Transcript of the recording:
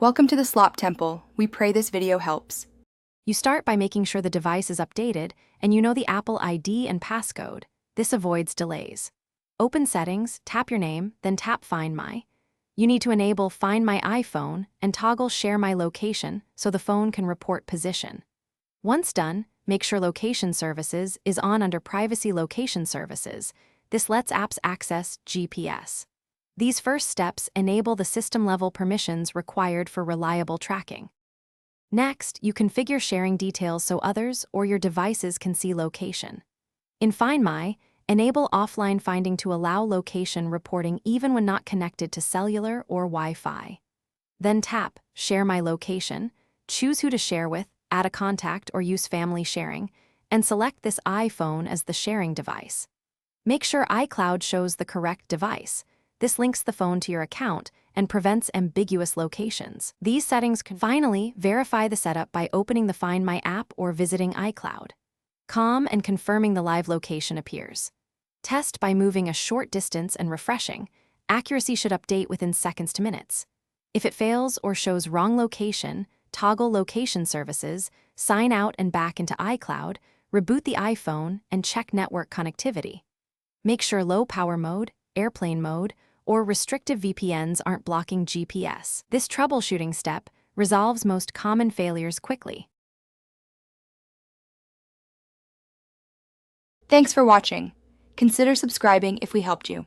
Welcome to the Slop Temple. We pray this video helps. You start by making sure the device is updated and you know the Apple ID and passcode. This avoids delays. Open Settings, tap your name, then tap Find My. You need to enable Find My iPhone and toggle Share My Location so the phone can report position. Once done, make sure Location Services is on under Privacy Location Services. This lets apps access GPS. These first steps enable the system-level permissions required for reliable tracking. Next, you configure sharing details so others or your devices can see location. In Find My, enable offline finding to allow location reporting even when not connected to cellular or Wi-Fi. Then tap Share My Location, choose who to share with, add a contact or use family sharing, and select this iPhone as the sharing device. Make sure iCloud shows the correct device. This links the phone to your account and prevents ambiguous locations. These settings can finally verify the setup by opening the Find My app or visiting iCloud. Calm and confirming the live location appears. Test by moving a short distance and refreshing. Accuracy should update within seconds to minutes. If it fails or shows wrong location, toggle Location Services, sign out and back into iCloud, reboot the iPhone, and check network connectivity. Make sure low power mode, airplane mode, or restrictive VPNs aren't blocking GPS. This troubleshooting step resolves most common failures quickly. Thanks for watching. Consider subscribing if we helped you.